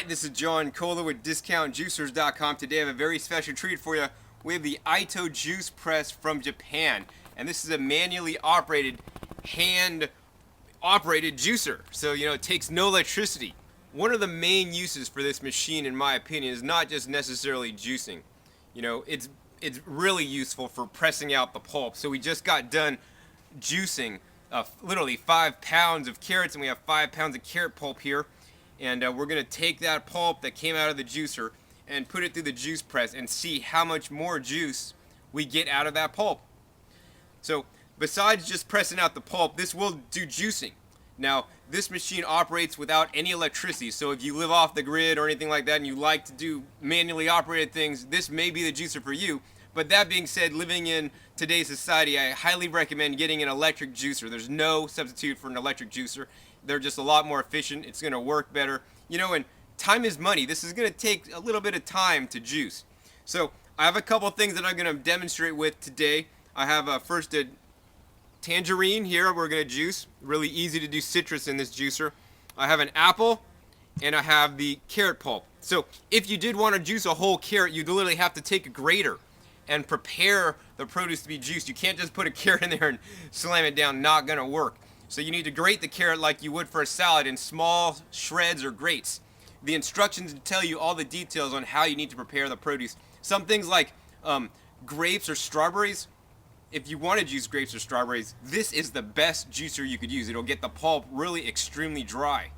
Alright, this is John Kohler with DiscountJuicers.com. Today I have a very special treat for you. We have the Ito Juice Press from Japan. And this is a manually operated, hand-operated juicer. So, it takes no electricity. One of the main uses for this machine, in my opinion, is not just necessarily juicing. It's really useful for pressing out the pulp. So we just got done juicing literally 5 pounds of carrots, and we have 5 pounds of carrot pulp here. And we're going to take that pulp that came out of the juicer and put it through the juice press and see how much more juice we get out of that pulp. So besides just pressing out the pulp, this will do juicing. Now, this machine operates without any electricity, so if you live off the grid or anything like that and you like to do manually operated things, this may be the juicer for you. But that being said, living in today's society, I highly recommend getting an electric juicer. There's no substitute for an electric juicer. They're just a lot more efficient. It's going to work better. And time is money. This is going to take a little bit of time to juice. So I have a couple of things that I'm going to demonstrate with today. I have first a tangerine here we're going to juice. Really easy to do citrus in this juicer. I have an apple, and I have the carrot pulp. So if you did want to juice a whole carrot, you'd literally have to take a grater and prepare the produce to be juiced. You can't just put a carrot in there and slam it down. Not going to work. So you need to grate the carrot like you would for a salad in small shreds or grates. The instructions tell you all the details on how you need to prepare the produce. Some things like grapes or strawberries, if you want to juice grapes or strawberries, this is the best juicer you could use. It'll get the pulp really extremely dry.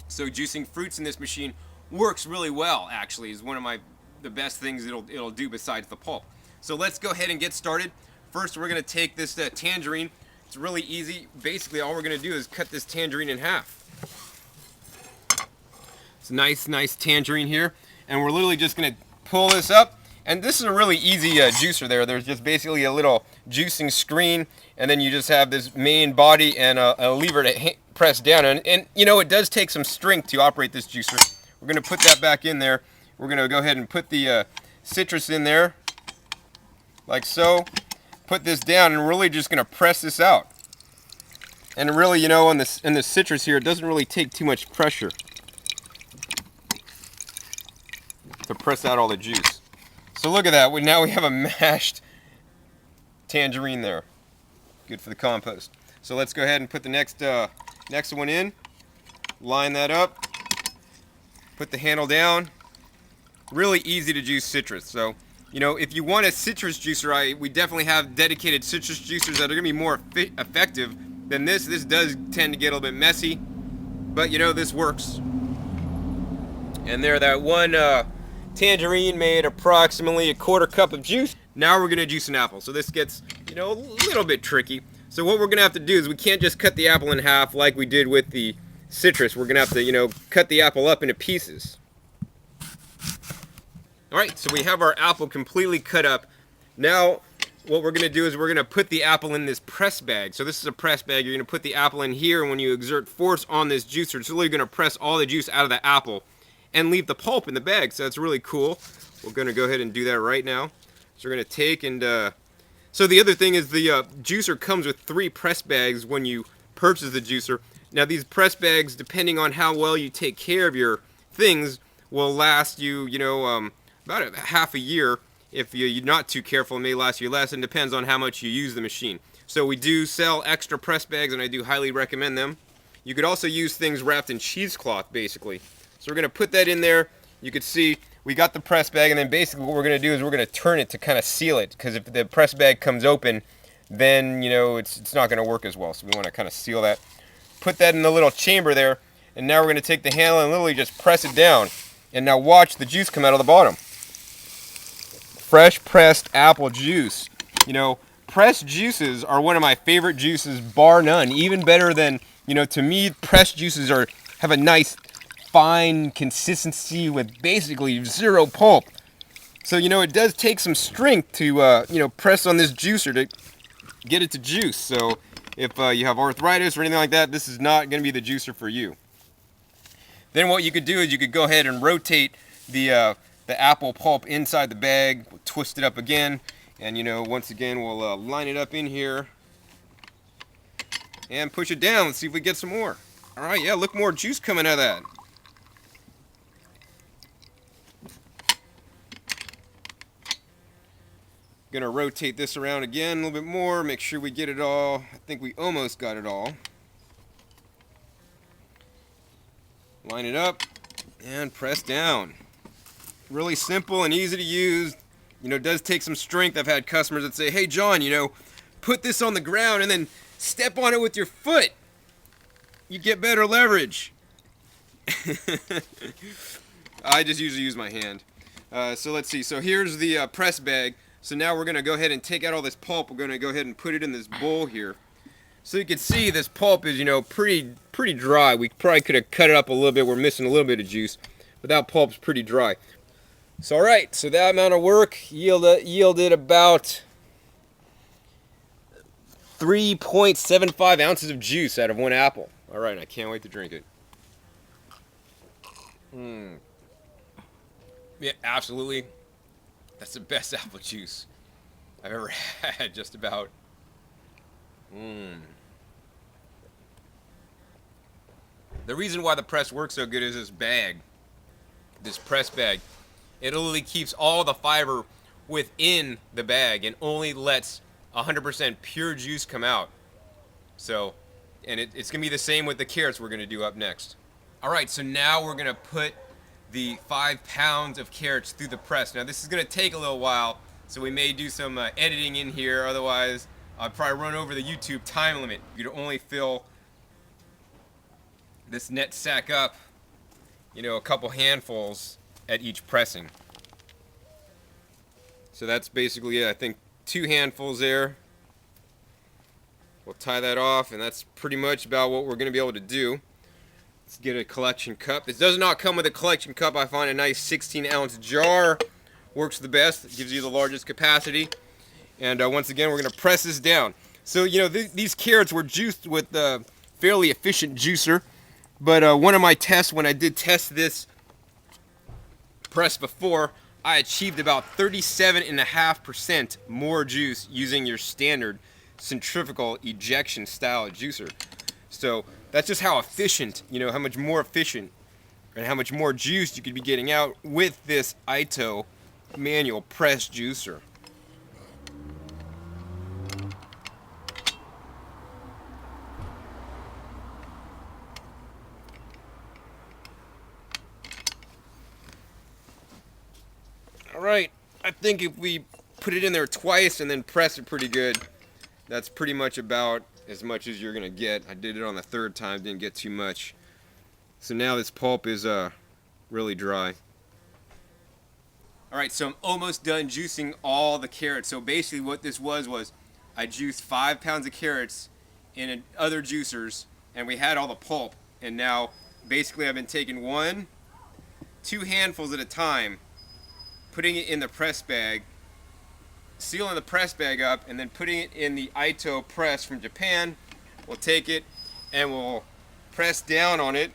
So juicing fruits in this machine works really well, actually. Is one of the best things it'll do besides the pulp. So let's go ahead and get started. First, we're going to take this tangerine. It's really easy. Basically, all we're going to do is cut this tangerine in half. It's a nice tangerine here. And we're literally just going to pull this up. And this is a really easy juicer there. There's just basically a little juicing screen. And then you just have this main body and a lever to press down. And it does take some strength to operate this juicer. We're going to put that back in there. We're going to go ahead and put the citrus in there. Like so. Put this down, and we're really just going to press this out. And really, in the citrus here, it doesn't really take too much pressure to press out all the juice. So look at that. Now we have a mashed tangerine there. Good for the compost. So let's go ahead and put the next one in. Line that up. Put the handle down. Really easy to juice citrus. So if you want a citrus juicer, we definitely have dedicated citrus juicers that are going to be more effective than this. This does tend to get a little bit messy, but this works. And there, that one tangerine made approximately 1/4 cup of juice. Now we're going to juice an apple. So this gets, a little bit tricky. So what we're going to have to do is we can't just cut the apple in half like we did with the citrus. We're going to have to, cut the apple up into pieces. Alright, so we have our apple completely cut up. Now, what we're going to do is we're going to put the apple in this press bag. So this is a press bag. You're going to put the apple in here, and when you exert force on this juicer, it's really going to press all the juice out of the apple and leave the pulp in the bag. So that's really cool. We're going to go ahead and do that right now. So we're going to take and... So the other thing is the juicer comes with 3 press bags when you purchase the juicer. Now these press bags, depending on how well you take care of your things, will last you, about half a year. If you're not too careful, it may last you less, and depends on how much you use the machine. So we do sell extra press bags, and I do highly recommend them. You could also use things wrapped in cheesecloth, basically. So we're going to put that in there. You can see we got the press bag, and then basically what we're going to do is we're going to turn it to kind of seal it, because if the press bag comes open, then it's not going to work as well. So we want to kind of seal that. Put that in the little chamber there, and now we're going to take the handle and literally just press it down. And now watch the juice come out of the bottom. Fresh pressed apple juice. Pressed juices are one of my favorite juices, bar none. Even better than, to me, pressed juices have a nice, fine consistency with basically zero pulp. So, it does take some strength to, press on this juicer to get it to juice. So, if you have arthritis or anything like that, this is not going to be the juicer for you. Then what you could do is you could go ahead and rotate the apple pulp inside the bag, we'll twist it up again, and once again we'll line it up in here and push it down. Let's see if we get some more. Alright, yeah, look, more juice coming out of that. Gonna rotate this around again a little bit more, make sure we get it all. I think we almost got it all. Line it up and press down. Really simple and easy to use. You know, it does take some strength. I've had customers that say, hey John, you know, put this on the ground and then step on it with your foot. You get better leverage. I just usually use my hand. So let's see. So here's the press bag. So now we're going to go ahead and take out all this pulp. We're going to go ahead and put it in this bowl here. So you can see this pulp is, you know, pretty dry. We probably could have cut it up a little bit. We're missing a little bit of juice. But that pulp's pretty dry. So alright, so that amount of work yielded about 3.75 ounces of juice out of one apple. Alright, I can't wait to drink it. Yeah, absolutely. That's the best apple juice I've ever had, just about. The reason why the press works so good is this bag. This press bag. It literally keeps all the fiber within the bag and only lets 100% pure juice come out. So, and it's going to be the same with the carrots we're going to do up next. Alright, so now we're going to put the 5 pounds of carrots through the press. Now this is going to take a little while, so we may do some editing in here, otherwise I'll probably run over the YouTube time limit. You can only fill this net sack up, you know, a couple handfuls at each pressing. So that's basically it. I think 2 handfuls there. We'll tie that off, and that's pretty much about what we're going to be able to do. Let's get a collection cup. This does not come with a collection cup. I find a nice 16-ounce jar works the best. It gives you the largest capacity. And once again, we're going to press this down. So, you know, these carrots were juiced with a fairly efficient juicer. But one of my tests, when I did test this press before, I achieved about 37.5% more juice using your standard centrifugal ejection style juicer. So that's just how efficient, you know, how much more efficient and how much more juice you could be getting out with this Ito manual press juicer. Alright, I think if we put it in there twice and then press it pretty good, that's pretty much about as much as you're going to get. I did it on the 3rd time, didn't get too much. So now this pulp is really dry. Alright, so I'm almost done juicing all the carrots. So basically what this was I juiced 5 pounds of carrots in other juicers, and we had all the pulp. And now basically I've been taking 1, 2 handfuls at a time, putting it in the press bag, sealing the press bag up, and then putting it in the Ito press from Japan. We'll take it and we'll press down on it,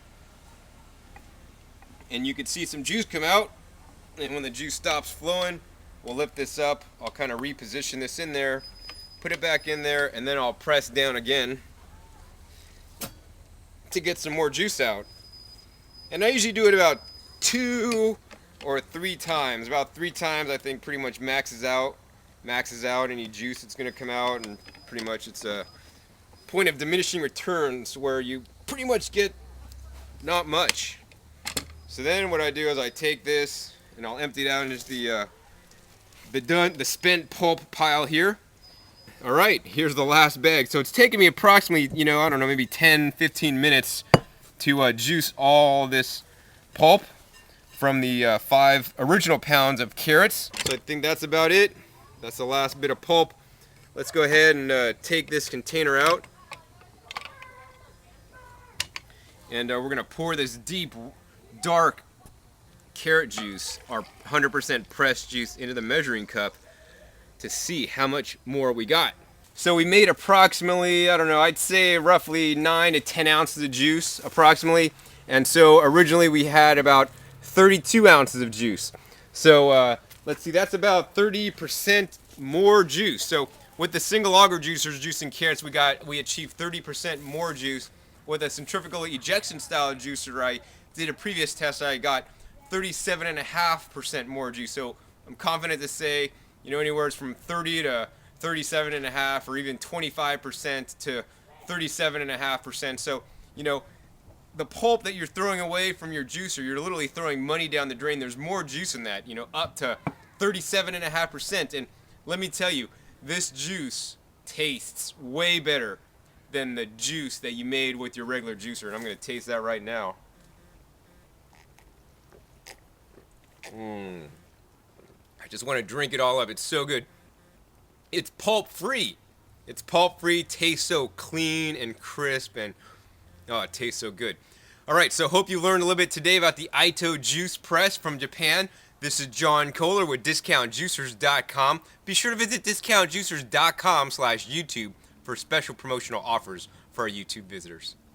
and you can see some juice come out. And when the juice stops flowing, we'll lift this up. I'll kind of reposition this in there, put it back in there, and then I'll press down again to get some more juice out. And I usually do it about 2 or 3 times. About 3 times I think pretty much maxes out any juice that's going to come out, and pretty much it's a point of diminishing returns where you pretty much get not much. So then what I do is I take this and I'll empty it out into the spent pulp pile here. Alright, here's the last bag. So it's taken me approximately, you know, I don't know, maybe 10-15 minutes to juice all this pulp from the 5 original pounds of carrots. So I think that's about it. That's the last bit of pulp. Let's go ahead and take this container out. And we're going to pour this deep, dark carrot juice, our 100% pressed juice, into the measuring cup to see how much more we got. So we made approximately, I don't know, I'd say roughly 9 to 10 ounces of juice, approximately. And so originally we had about 32 ounces of juice. So let's see, that's about 30% more juice. So with the single auger juicers juicing carrots, we achieved 30% more juice. With a centrifugal ejection style juicer I did a previous test, I got 37.5% more juice. So I'm confident to say, You know, anywhere from 30 to 37 and a half, or even 25% to 37.5%. So, you know, the pulp that you're throwing away from your juicer, you're literally throwing money down the drain. There's more juice in that, you know, up to 37.5%. And let me tell you, this juice tastes way better than the juice that you made with your regular juicer. And I'm going to taste that right now. I just want to drink it all up. It's so good. It's pulp free. It's pulp free, tastes so clean and crisp, and oh, it tastes so good. All right, so hope you learned a little bit today about the Ito Juice Press from Japan. This is John Kohler with DiscountJuicers.com. Be sure to visit DiscountJuicers.com/YouTube for special promotional offers for our YouTube visitors.